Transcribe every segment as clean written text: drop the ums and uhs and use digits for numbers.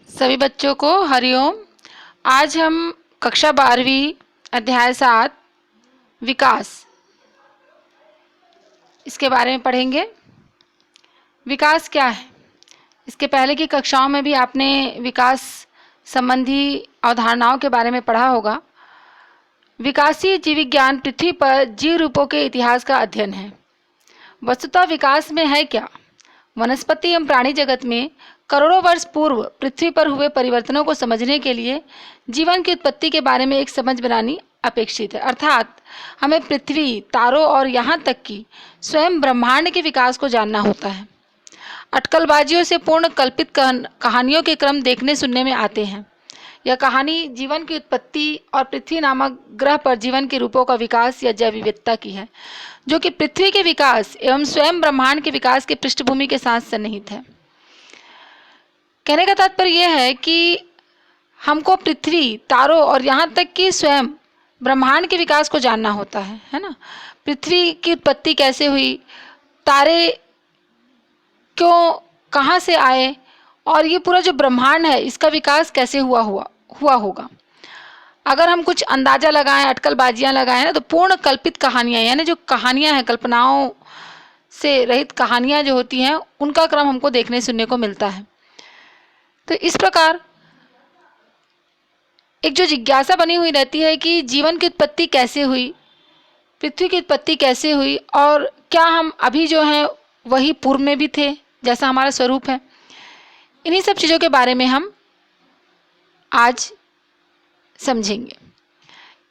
सभी बच्चों को हरिओम। आज हम कक्षा 12वीं अध्याय 7 विकास इसके बारे में पढ़ेंगे। विकास क्या है? इसके पहले की कक्षाओं में भी आपने विकास संबंधी अवधारणाओं के बारे में पढ़ा होगा। विकासीय जीव विज्ञान पृथ्वी पर जीव रूपों के इतिहास का अध्ययन है। वस्तुतः विकास में है क्या? वनस्पति एवं प्राणी जगत में करोड़ों वर्ष पूर्व पृथ्वी पर हुए परिवर्तनों को समझने के लिए जीवन की उत्पत्ति के बारे में एक समझ बनानी अपेक्षित है। अर्थात हमें पृथ्वी, तारों और यहाँ तक कि स्वयं ब्रह्मांड के विकास को जानना होता है। अटकलबाजियों से पूर्ण कल्पित कहानियों के क्रम देखने सुनने में आते हैं। यह कहानी जीवन की उत्पत्ति और पृथ्वी नामक ग्रह पर जीवन के रूपों का विकास या जैव विविधता की है, जो कि पृथ्वी के विकास एवं स्वयं ब्रह्मांड के विकास की पृष्ठभूमि के साथ सन्निहित है। कहने का तात्पर्य यह है कि हमको पृथ्वी, तारों और यहाँ तक कि स्वयं ब्रह्मांड के विकास को जानना होता है ना। पृथ्वी की उत्पत्ति कैसे हुई, तारे क्यों, कहाँ से आए, और ये पूरा जो ब्रह्मांड है इसका विकास कैसे हुआ होगा। अगर हम कुछ अंदाजा लगाएं, अटकलबाजियां लगाएं ना, तो पूर्ण कल्पित कहानियां, यानी जो कहानियां हैं, कल्पनाओं से रहित कहानियां जो होती हैं, उनका क्रम हमको देखने सुनने को मिलता है। तो इस प्रकार एक जो जिज्ञासा बनी हुई रहती है कि जीवन की उत्पत्ति कैसे हुई, पृथ्वी की उत्पत्ति कैसे हुई, और क्या हम अभी जो हैं वही पूर्व में भी थे जैसा हमारा स्वरूप है। इन्हीं सब चीज़ों के बारे में हम आज समझेंगे।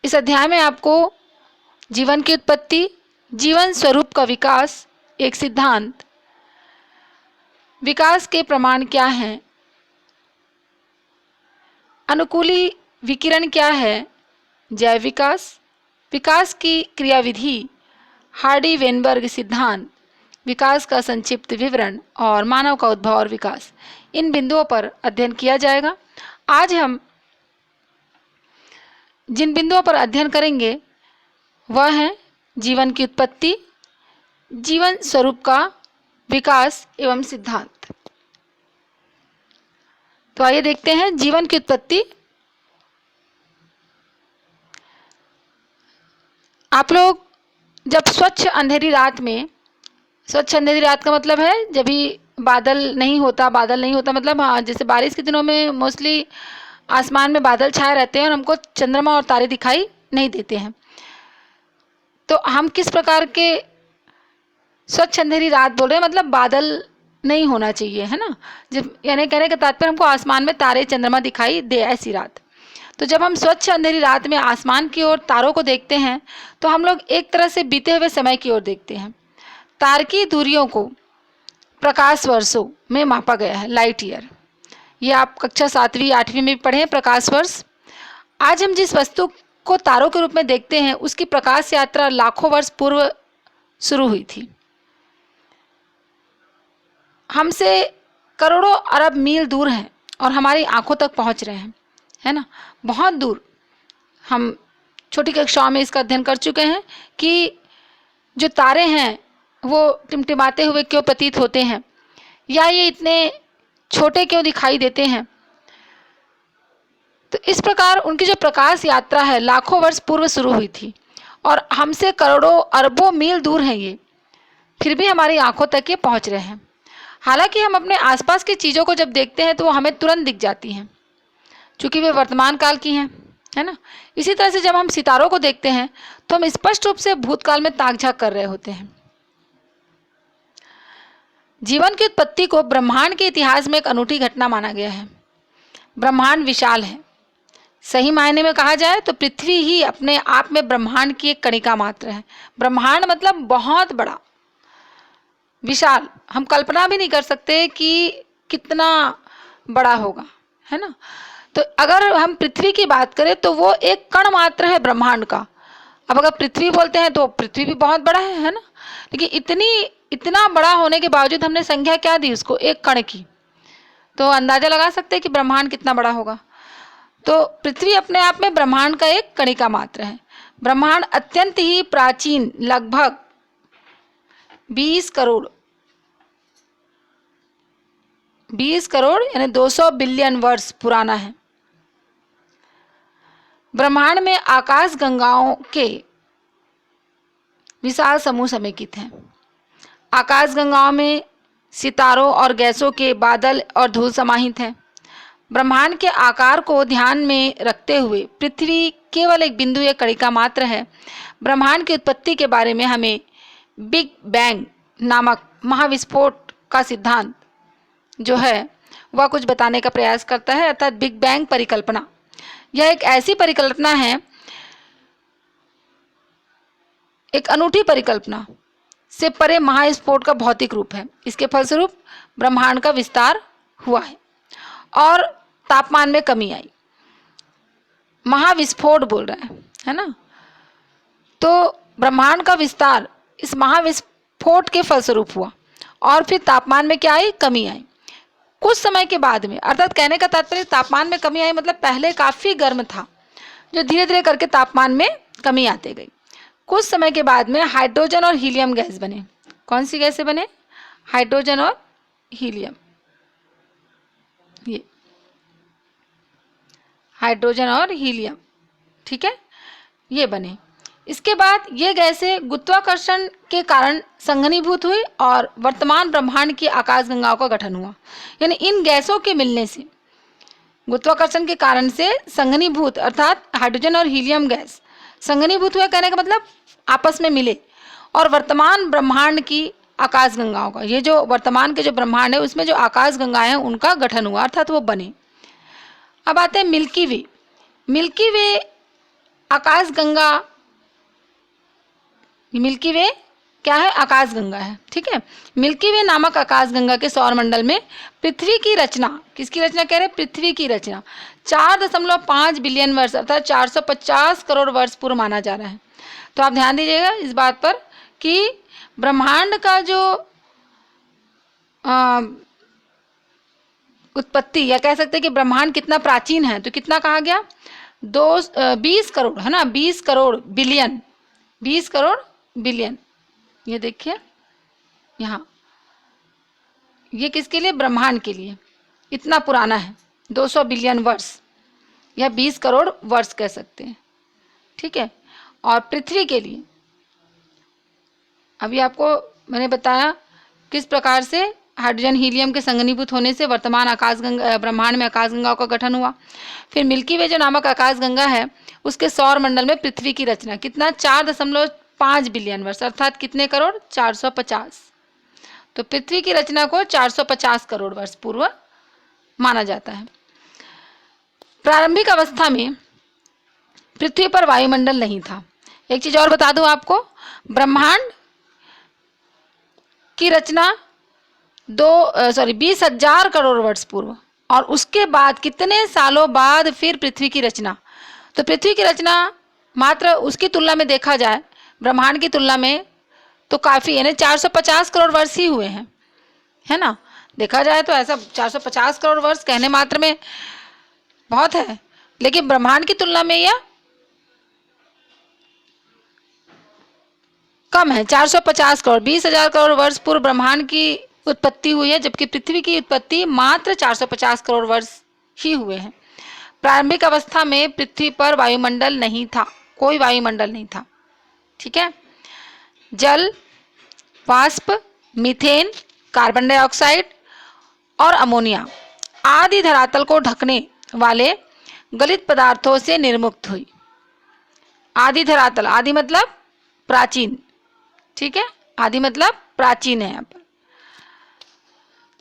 इस अध्याय में आपको जीवन की उत्पत्ति, जीवन स्वरूप का विकास, एक सिद्धांत, विकास के प्रमाण क्या हैं, अनुकूली विकिरण क्या है, जैव विकास, विकास की क्रियाविधि, हार्डी वेनबर्ग सिद्धांत, विकास का संक्षिप्त विवरण और मानव का उद्भव और विकास, इन बिंदुओं पर अध्ययन किया जाएगा। आज हम जिन बिंदुओं पर अध्ययन करेंगे वह है जीवन की उत्पत्ति, जीवन स्वरूप का विकास एवं सिद्धांत। तो आइए देखते हैं जीवन की उत्पत्ति। आप लोग जब स्वच्छ अंधेरी रात में, स्वच्छ अंधेरी रात का मतलब है जब भी बादल नहीं होता मतलब हाँ, जैसे बारिश के दिनों में मोस्टली आसमान में बादल छाए रहते हैं और हमको चंद्रमा और तारे दिखाई नहीं देते हैं। तो हम किस प्रकार के स्वच्छ अंधेरी रात बोल रहे हैं, मतलब बादल नहीं होना चाहिए, है ना। जब यानी कहने का तात्पर्य हमको आसमान में तारे चंद्रमा दिखाई दे, ऐसी रात। तो जब हम स्वच्छ अंधेरी रात में आसमान की ओर तारों को देखते हैं तो हम लोग एक तरह से बीते हुए समय की ओर देखते हैं। तारकीय दूरियों को प्रकाश वर्षों में मापा गया है, लाइट ईयर। ये आप कक्षा 7वीं 8वीं में भी पढ़े हैं, प्रकाश वर्ष। आज हम जिस वस्तु को तारों के रूप में देखते हैं उसकी प्रकाश यात्रा लाखों वर्ष पूर्व शुरू हुई थी। हमसे करोड़ों अरब मील दूर हैं और हमारी आंखों तक पहुंच रहे हैं, है ना, बहुत दूर। हम छोटी कक्षाओं में इसका अध्ययन कर चुके हैं कि जो तारे हैं वो टिमटिमाते हुए क्यों प्रतीत होते हैं, या ये इतने छोटे क्यों दिखाई देते हैं। तो इस प्रकार उनकी जो प्रकाश यात्रा है लाखों वर्ष पूर्व शुरू हुई थी और हमसे करोड़ों अरबों मील दूर हैं ये, फिर भी हमारी आंखों तक ये पहुंच रहे हैं। हालांकि हम अपने आसपास की चीज़ों को जब देखते हैं तो वो हमें तुरंत दिख जाती हैं, क्योंकि वे वर्तमान काल की हैं, है ना। इसी तरह से जब हम सितारों को देखते हैं तो हम स्पष्ट रूप से भूतकाल में ताक झांक कर रहे होते हैं। जीवन की उत्पत्ति को ब्रह्मांड के इतिहास में एक अनूठी घटना माना गया है। ब्रह्मांड विशाल है। सही मायने में कहा जाए तो पृथ्वी ही अपने आप में ब्रह्मांड की एक कणिका मात्र है। ब्रह्मांड मतलब बहुत बड़ा, विशाल। हम कल्पना भी नहीं कर सकते कि कितना बड़ा होगा, है ना। तो अगर हम पृथ्वी की बात करें तो वो एक कण मात्र है ब्रह्मांड का। अब अगर पृथ्वी बोलते हैं तो पृथ्वी भी बहुत बड़ा है ना। लेकिन इतना बड़ा होने के बावजूद हमने संख्या क्या दी उसको, एक कण की। तो अंदाजा लगा सकते हैं कि ब्रह्मांड कितना बड़ा होगा। तो पृथ्वी अपने आप में ब्रह्मांड का एक कणिका मात्र है। ब्रह्मांड अत्यंत ही प्राचीन, लगभग 20 करोड़ 20 करोड़ यानी 200 बिलियन वर्ष पुराना है। ब्रह्मांड में आकाश गंगाओं के विशाल समूह समेकित हैं। आकाश गंगाओं में सितारों और गैसों के बादल और धूल समाहित हैं। ब्रह्मांड के आकार को ध्यान में रखते हुए पृथ्वी केवल एक बिंदु या कणिका मात्र है। ब्रह्मांड की उत्पत्ति के बारे में हमें बिग बैंग नामक महाविस्फोट का सिद्धांत जो है वह कुछ बताने का प्रयास करता है, अर्थात बिग बैंग परिकल्पना। यह एक ऐसी परिकल्पना है, एक अनूठी परिकल्पना से परे महाविस्फोट का भौतिक रूप है। इसके फलस्वरूप ब्रह्मांड का विस्तार हुआ है और तापमान में कमी आई। महाविस्फोट बोल रहे हैं, है ना। तो ब्रह्मांड का विस्तार इस महाविस्फोट के फलस्वरूप हुआ और फिर तापमान में क्या आई, कमी आई। कुछ समय के बाद में, अर्थात कहने का तात्पर्य तापमान में कमी आई मतलब पहले काफी गर्म था, जो धीरे धीरे करके तापमान में कमी आते गई। कुछ समय के बाद में हाइड्रोजन और हीलियम गैस बने। कौन सी गैसें बने? हाइड्रोजन और हीलियम। ये हाइड्रोजन और हीलियम, ठीक है, ये बने। इसके बाद ये गैसें गुरुत्वाकर्षण के कारण संघनीभूत हुई और वर्तमान ब्रह्मांड की आकाशगंगाओं का गठन हुआ। यानी इन गैसों के मिलने से, गुरुत्वाकर्षण के कारण से संघनीभूत, अर्थात हाइड्रोजन और हीलियम गैस संघनीभूत हुए, कहने का मतलब आपस में मिले और वर्तमान ब्रह्मांड की आकाशगंगाओं का, ये जो वर्तमान के जो ब्रह्मांड है उसमें जो आकाशगंगाएं हैं उनका गठन हुआ, अर्थात वो बने। अब आते हैं मिल्की वे। मिल्की वे आकाशगंगा, मिल्की वे क्या है? आकाशगंगा है, ठीक है। मिल्की वे नामक आकाशगंगा के सौरमंडल में पृथ्वी की रचना, किसकी रचना कह रहे हैं? पृथ्वी की रचना 4.5 बिलियन वर्ष अर्थात 450 करोड़ वर्ष पूर्व माना जा रहा है। तो आप ध्यान दीजिएगा इस बात पर कि ब्रह्मांड का जो उत्पत्ति, या कह सकते हैं कि ब्रह्मांड कितना प्राचीन है, तो कितना कहा गया? 20 करोड़, है ना, 20 करोड़ बिलियन, 20 करोड़ बिलियन। ये देखिए यहाँ, ये किसके लिए? ब्रह्मांड के लिए। इतना पुराना है, 200 बिलियन वर्ष या 20 करोड़ वर्ष कह सकते हैं, ठीक है। और पृथ्वी के लिए अभी आपको मैंने बताया किस प्रकार से हाइड्रोजन हीलियम के संघनीभूत होने से वर्तमान आकाशगंगा, ब्रह्मांड में आकाशगंगाओं का गठन हुआ। फिर मिल्की वे जो नामक आकाशगंगा है उसके सौर मंडल में पृथ्वी की रचना, कितना? 4.5 बिलियन वर्ष अर्थात कितने करोड़? 450। तो पृथ्वी की रचना को 450 करोड़ वर्ष पूर्व माना जाता है। प्रारंभिक अवस्था में पृथ्वी पर वायुमंडल नहीं था। एक चीज और बता दूं आपको, ब्रह्मांड की रचना 20,000 करोड़ वर्ष पूर्व, और उसके बाद कितने सालों बाद फिर पृथ्वी की रचना। तो पृथ्वी की रचना मात्र उसकी तुलना में देखा जाए, ब्रह्मांड की तुलना में तो काफी, यानी 450 करोड़ वर्ष ही हुए हैं, है ना। देखा जाए तो ऐसा 450 करोड़ वर्ष कहने मात्र में बहुत है, लेकिन ब्रह्मांड की तुलना में यह कम है। 450 करोड़, 20,000 करोड़ वर्ष पूर्व ब्रह्मांड की उत्पत्ति हुई है, जबकि पृथ्वी की उत्पत्ति मात्र 450 करोड़ वर्ष ही हुए हैं। प्रारंभिक अवस्था में पृथ्वी पर वायुमंडल नहीं था, कोई वायुमंडल नहीं था, ठीक है। जल, वाष्प, मीथेन, कार्बन डाइऑक्साइड और अमोनिया आदि धरातल को ढकने वाले गलित पदार्थों से निर्मुक्त हुई। आदि धरातल, आदि मतलब प्राचीन, ठीक है, आदि मतलब प्राचीन है यहाँ पर।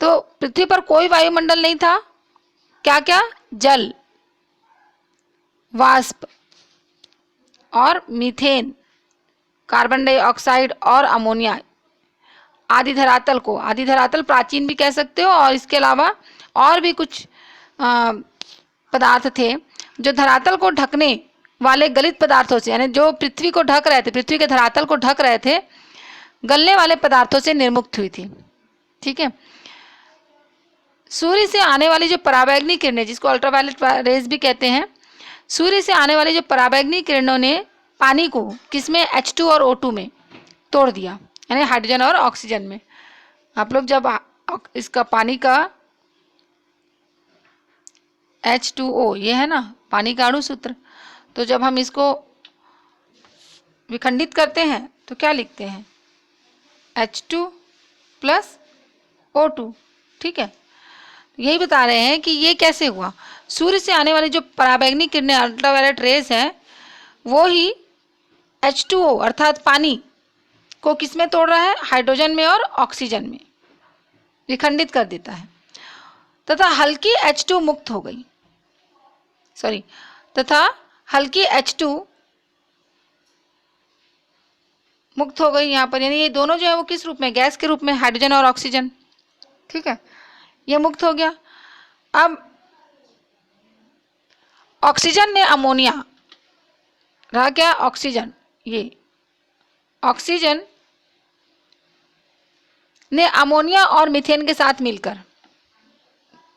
तो पृथ्वी पर कोई वायुमंडल नहीं था। क्या क्या? जल, वाष्प और मीथेन, कार्बन डाइऑक्साइड और अमोनिया आदि धरातल को, आदि धरातल प्राचीन भी कह सकते हो, और इसके अलावा और भी कुछ पदार्थ थे जो धरातल को ढकने वाले गलित पदार्थों से, यानी जो पृथ्वी को ढक रहे थे, पृथ्वी के धरातल को ढक रहे थे, गलने वाले पदार्थों से निर्मुक्त हुई थी, ठीक है। सूर्य से आने वाली जो पराबैंगनी किरणें, जिसको अल्ट्रावायलेट रेज भी कहते हैं, सूर्य से आने वाली जो पराबैंगनी किरणों ने पानी को किसमें? H2 और O2 में तोड़ दिया, यानी हाइड्रोजन और ऑक्सीजन में। आप लोग जब इसका पानी का H2O, ये है ना पानी का अणु सूत्र। तो जब हम इसको विखंडित करते हैं तो क्या लिखते हैं, H2 प्लस O2। ठीक है, यही बता रहे हैं कि ये कैसे हुआ। सूर्य से आने वाली जो पराबैंगनी किरणें, अल्ट्रावायलेट रेज है, वो ही H2O अर्थात पानी को किसमें तोड़ रहा है, हाइड्रोजन में और ऑक्सीजन में विखंडित कर देता है, तथा हल्की H2 मुक्त हो गई, तथा हल्की H2 मुक्त हो गई यहाँ पर। यानी ये दोनों जो है वो किस रूप में, गैस के रूप में, हाइड्रोजन और ऑक्सीजन। ठीक है, ये मुक्त हो गया। अब ऑक्सीजन ने अमोनिया, रहा क्या, ऑक्सीजन, ये ऑक्सीजन ने अमोनिया और मीथेन के साथ मिलकर,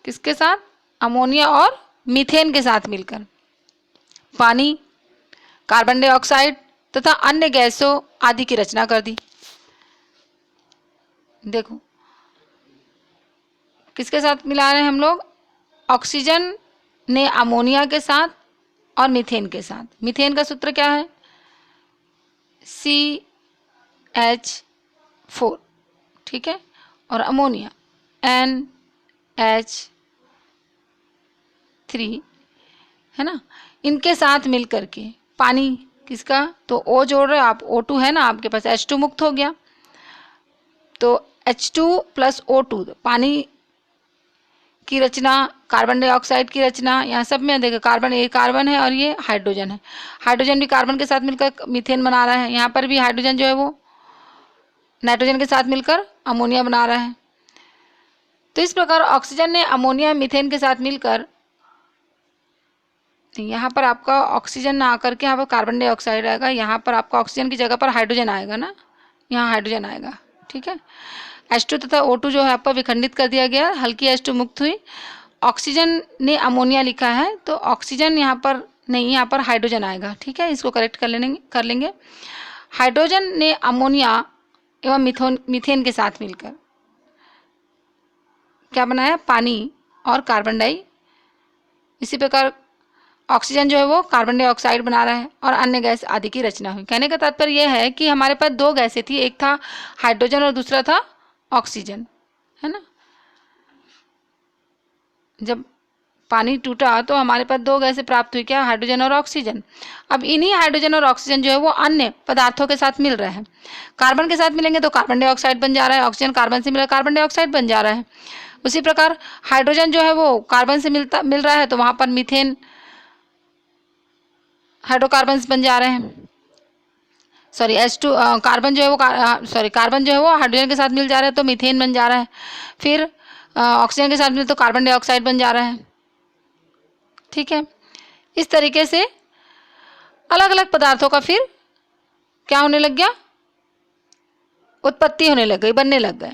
किसके साथ, अमोनिया और मीथेन के साथ मिलकर पानी, कार्बन डाइऑक्साइड तथा अन्य गैसों आदि की रचना कर दी। देखो किसके साथ मिला रहे हैं हम लोग, ऑक्सीजन ने अमोनिया के साथ और मीथेन के साथ। मीथेन का सूत्र क्या है, CH4, ठीक है, और अमोनिया NH3, है ना। इनके साथ मिलकर के पानी किसका, तो O जोड़ रहे हो आप, O2 है ना आपके पास, H2 मुक्त हो गया, तो H2 प्लस O2 पानी की रचना, कार्बन डाइऑक्साइड की रचना, यहाँ सब में देखो कार्बन, ये कार्बन है और ये हाइड्रोजन है, हाइड्रोजन भी कार्बन के साथ मिलकर मीथेन बना रहा है, यहाँ पर भी हाइड्रोजन जो है वो नाइट्रोजन के साथ मिलकर अमोनिया बना रहा है। तो इस प्रकार ऑक्सीजन ने अमोनिया मीथेन के साथ मिलकर, यहाँ पर आपका ऑक्सीजन ना आकर के यहाँ पर कार्बन डाइऑक्साइड आएगा, यहाँ पर आपका ऑक्सीजन की जगह पर हाइड्रोजन आएगा ना, यहाँ हाइड्रोजन आएगा। ठीक है, H2 तथा O2 जो है आपका विखंडित कर दिया गया, हल्की H2 मुक्त हुई, ऑक्सीजन ने अमोनिया लिखा है तो ऑक्सीजन यहाँ पर नहीं, यहाँ पर हाइड्रोजन आएगा। ठीक है, इसको करेक्ट कर लेंगे। हाइड्रोजन ने अमोनिया एवं मीथेन के साथ मिलकर क्या बनाया, पानी और कार्बन डाई। इसी प्रकार ऑक्सीजन जो है वो कार्बन डाइऑक्साइड बना रहा है और अन्य गैस आदि की रचना हुई। कहने का तात्पर्य यह है कि हमारे पास दो गैसें थी, एक था हाइड्रोजन और दूसरा था ऑक्सीजन, है ना। जब पानी टूटा तो हमारे पास दो गैसें प्राप्त हुई, क्या, हाइड्रोजन और ऑक्सीजन। अब इन्हीं हाइड्रोजन और ऑक्सीजन जो है वो अन्य पदार्थों के साथ मिल रहे हैं, कार्बन के साथ मिलेंगे तो कार्बन डाइऑक्साइड बन जा रहा है, ऑक्सीजन कार्बन से मिला कार्बन डाइऑक्साइड बन जा रहा है। उसी प्रकार हाइड्रोजन जो है वो कार्बन से मिल रहा है तो वहाँ पर मीथेन हाइड्रोकार्बन्स बन जा रहे हैं, H2 कार्बन जो है वो कार्बन जो है वो हाइड्रोजन के साथ मिल जा रहा है तो मीथेन बन जा रहा है, फिर ऑक्सीजन के साथ मिले तो कार्बन डाइऑक्साइड बन जा रहा है। ठीक है, इस तरीके से अलग अलग पदार्थों का फिर क्या होने लग गया, उत्पत्ति होने लग गई, बनने लग गए।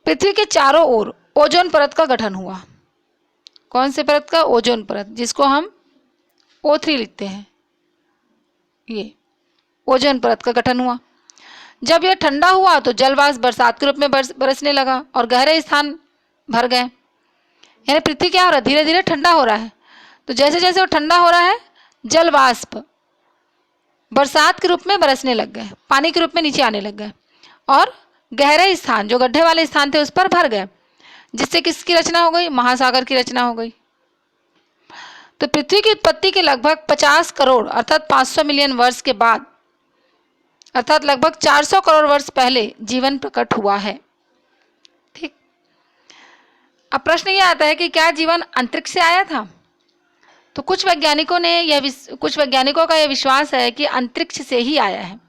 पृथ्वी के चारों ओर ओजोन परत का गठन हुआ। कौन से परत का, ओजोन परत, जिसको हम O3 लिखते हैं, ये ओजोन परत का गठन हुआ। जब यह ठंडा हुआ तो जलवाष्प बरसात के रूप में बरसने लगा और गहरे स्थान भर गए। यानी पृथ्वी क्या हो रहा है, धीरे धीरे ठंडा हो रहा है, तो जैसे जैसे वो ठंडा हो रहा है जलवाष्प बरसात के रूप में बरसने लग गए, पानी के रूप में नीचे आने लग गए और गहरे स्थान, जो गड्ढे वाले स्थान थे, उस पर भर गए, जिससे किसकी रचना हो गई, महासागर की रचना हो गई। तो पृथ्वी की उत्पत्ति के लगभग 50 करोड़ अर्थात 500 मिलियन वर्ष के बाद, अर्थात लगभग 400 करोड़ वर्ष पहले जीवन प्रकट हुआ है। ठीक, अब प्रश्न यह आता है कि क्या जीवन अंतरिक्ष से आया था। तो कुछ वैज्ञानिकों का यह विश्वास है कि अंतरिक्ष से ही आया है।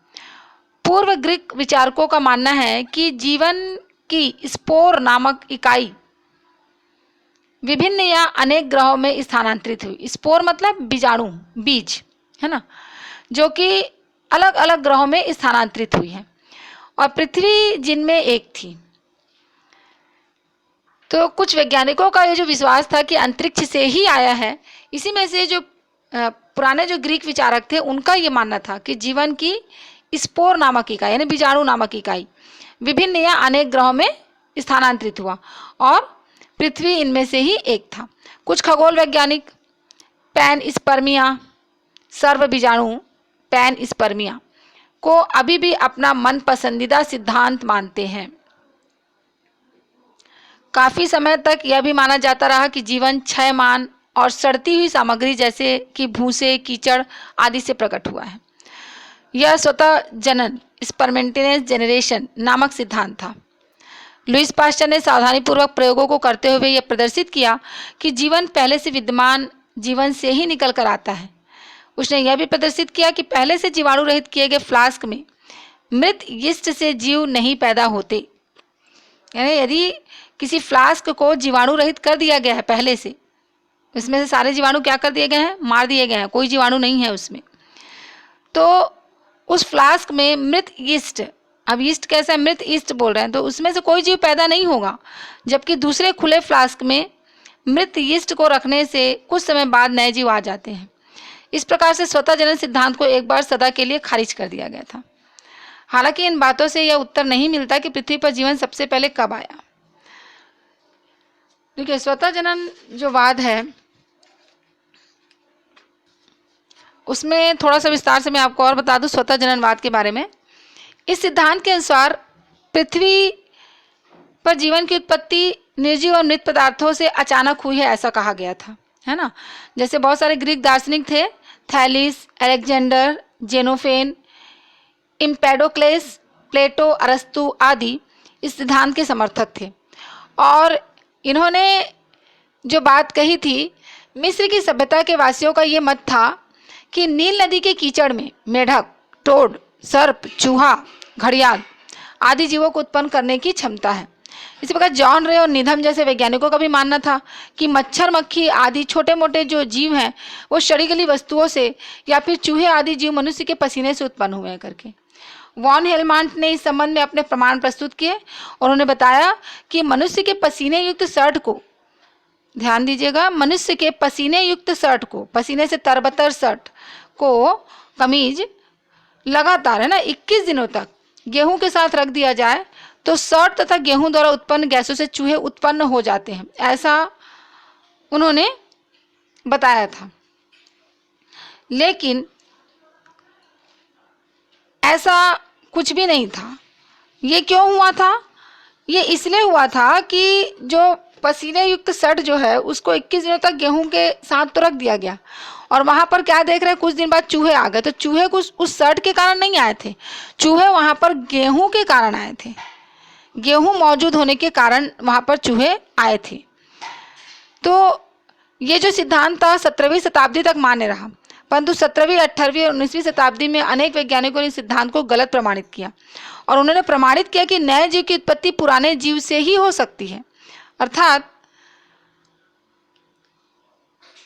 पूर्व ग्रीक विचारकों का मानना है कि जीवन की स्पोर नामक इकाई विभिन्न या अनेक ग्रहों में स्थानांतरित हुई। स्पोर मतलब बीजाणु, बीज, है ना, जो कि अलग अलग ग्रहों में स्थानांतरित हुई है और पृथ्वी जिनमें एक थी। तो कुछ वैज्ञानिकों का ये जो विश्वास था कि अंतरिक्ष से ही आया है, इसी में से जो पुराने जो ग्रीक विचारक थे उनका ये मानना था कि जीवन की स्पोर नामक इकाई यानी बीजाणु नामक इकाई विभिन्न या अनेक ग्रहों में स्थानांतरित हुआ और पृथ्वी इनमें से ही एक था। कुछ खगोल वैज्ञानिक पैनस्पर्मिया सर्व बीजाणु पैनस्पर्मिया को अभी भी अपना मन पसंदीदा सिद्धांत मानते हैं। काफी समय तक यह भी माना जाता रहा कि जीवन क्षयमान और सड़ती हुई सामग्री जैसे कि भूसे, कीचड़ आदि से प्रकट हुआ है। यह स्वतः जनन स्पर्मेंटेनियस जेनरेशन नामक सिद्धांत था। लुईस पास्चर ने सावधानीपूर्वक प्रयोगों को करते हुए यह प्रदर्शित किया कि जीवन पहले से विद्यमान जीवन से ही निकल कर आता है। उसने यह भी प्रदर्शित किया कि पहले से जीवाणु रहित किए गए फ्लास्क में मृत यीस्ट से जीव नहीं पैदा होते। यानी यदि किसी फ्लास्क को जीवाणु रहित कर दिया गया है पहले से, इसमें से सारे जीवाणु क्या कर दिए गए हैं, मार दिए गए हैं, कोई जीवाणु नहीं है उसमें, तो उस फ्लास्क में मृत यीस्ट, अब यीस्ट कैसा है, मृत यीस्ट बोल रहे हैं, तो उसमें से कोई जीव पैदा नहीं होगा। जबकि दूसरे खुले फ्लास्क में मृत यीस्ट को रखने से कुछ समय बाद नए जीव आ जाते हैं। इस प्रकार से स्वतः जनन सिद्धांत को एक बार सदा के लिए खारिज कर दिया गया था। हालांकि इन बातों से यह उत्तर नहीं मिलता कि पृथ्वी पर जीवन सबसे पहले कब आया। देखिए, स्वतः जनन जो वाद है उसमें थोड़ा सा विस्तार से मैं आपको और बता दूं स्वतः जननवाद के बारे में। इस सिद्धांत के अनुसार पृथ्वी पर जीवन की उत्पत्ति निर्जीव और मृत पदार्थों से अचानक हुई है, ऐसा कहा गया था, है ना। जैसे बहुत सारे ग्रीक दार्शनिक थे, थैलिस, अलेक्जेंडर, जेनोफेन, इम्पेडोक्लेस, प्लेटो, अरस्तु आदि इस सिद्धांत के समर्थक थे। और इन्होंने जो बात कही थी, मिस्र की सभ्यता के वासियों का ये मत था कि नील नदी के कीचड़ में मेढक, टोड, सर्प, चूहा, घड़ियाल आदि जीवों को उत्पन्न करने की क्षमता है। इसी प्रकार जॉन रे और निधम जैसे वैज्ञानिकों का भी मानना था कि मच्छर, मक्खी आदि छोटे मोटे जो जीव हैं वो सड़ी वस्तुओं से या फिर चूहे आदि जीव मनुष्य के पसीने से उत्पन्न हुए हैं करके। वॉन हेलमांट ने इस संबंध में अपने प्रमाण प्रस्तुत किए और उन्होंने बताया कि मनुष्य के पसीने युक्त शर्ट को, ध्यान दीजिएगा, मनुष्य के पसीने युक्त शर्ट को, पसीने से तरबतर शर्ट को, कमीज लगातार, है ना, 21 दिनों तक गेहूं के साथ रख दिया जाए तो शर्ट तथा गेहूं द्वारा उत्पन्न गैसों से चूहे उत्पन्न हो जाते हैं, ऐसा उन्होंने बताया था। लेकिन ऐसा कुछ भी नहीं था। ये क्यों हुआ था? ये इसलिए हुआ था कि जो पसीने युक्त शर्ट जो है उसको 21 दिनों तक गेहूं के साथ तो रख दिया गया और वहां पर क्या देख रहे हैं, कुछ दिन बाद चूहे आ गए। तो चूहे कुछ उस शर्ट के कारण नहीं आए थे, चूहे वहां पर गेहूं के कारण आए थे। गेहूं मौजूद होने के कारण वहां पर चूहे आए थे। तो ये जो सिद्धांत था 17वीं शताब्दी तक मान्य रहा, परंतु 17वीं, 18वीं और 19वीं शताब्दी में अनेक वैज्ञानिकों ने इस सिद्धांत को गलत प्रमाणित किया और उन्होंने प्रमाणित किया कि नए जीव की उत्पत्ति पुराने जीव से ही हो सकती है, अर्थात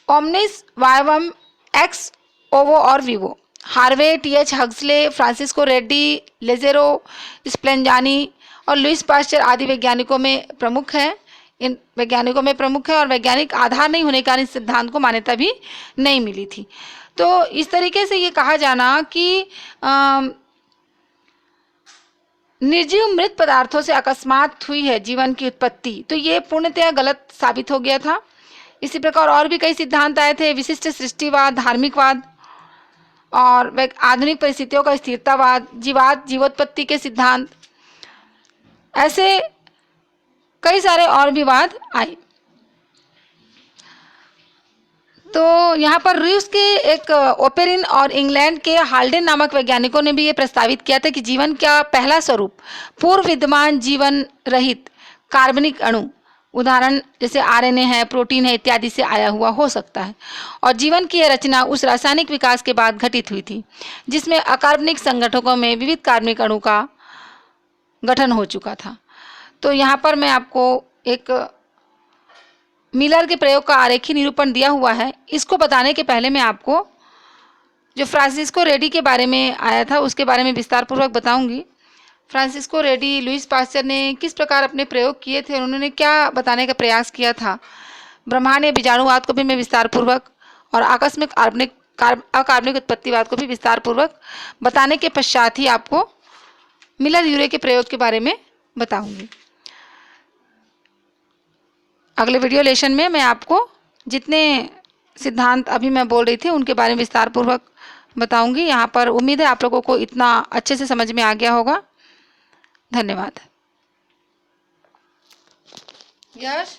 ओमनिस वायवम एक्स ओवो और विवो। Harvey, T H. Huxley, Francesco Redi, Lazzaro, Spallanzani और लुईस पास्चर आदि वैज्ञानिकों में प्रमुख है, इन वैज्ञानिकों में प्रमुख है और वैज्ञानिक आधार नहीं होने के कारण इस सिद्धांत को मान्यता भी नहीं मिली थी। तो इस तरीके से ये कहा जाना कि निर्जीव मृत पदार्थों से अकस्मात हुई है जीवन की उत्पत्ति, तो ये पूर्णतया गलत साबित हो गया था। इसी प्रकार और भी कई सिद्धांत आए थे, विशिष्ट सृष्टिवाद, धार्मिकवाद और आधुनिक परिस्थितियों का स्थिरतावाद, जीवात, जीवोत्पत्ति के सिद्धांत, ऐसे कई सारे और भी वाद आए। तो यहाँ पर रूस के एक ओपेरिन और इंग्लैंड के हाल्डेन नामक वैज्ञानिकों ने भी ये प्रस्तावित किया था कि जीवन का पहला स्वरूप पूर्व विद्यमान जीवन रहित कार्बनिक अणु, उदाहरण जैसे आरएनए है, प्रोटीन है इत्यादि से आया हुआ हो सकता है और जीवन की यह रचना उस रासायनिक विकास के बाद घटित हुई थी जिसमें अकार्बनिक संगठकों में विविध कार्बनिक अणु का गठन हो चुका था। तो यहाँ पर मैं आपको एक मिलर के प्रयोग का आरेखी निरूपण दिया हुआ है। इसको बताने के पहले मैं आपको जो फ्रांसिस्को रेडी के बारे में आया था उसके बारे में विस्तार पूर्वक बताऊंगी। फ्रांसिस्को रेडी, लुईस पास्चर ने किस प्रकार अपने प्रयोग किए थे, उन्होंने क्या बताने का प्रयास किया था, ब्रह्मांड या बीजाणुवाद को भी मैं विस्तार पूर्वक और आकस्मिक अकार्बनिक उत्पत्तिवाद को भी विस्तार पूर्वक बताने के पश्चात ही आपको मिलर यूरे के प्रयोग के बारे में बताऊंगी। अगले वीडियो लेसन में मैं आपको जितने सिद्धांत अभी मैं बोल रही थी उनके बारे में विस्तार पूर्वक बताऊंगी। यहाँ पर उम्मीद है आप लोगों को इतना अच्छे से समझ में आ गया होगा। धन्यवाद। यश।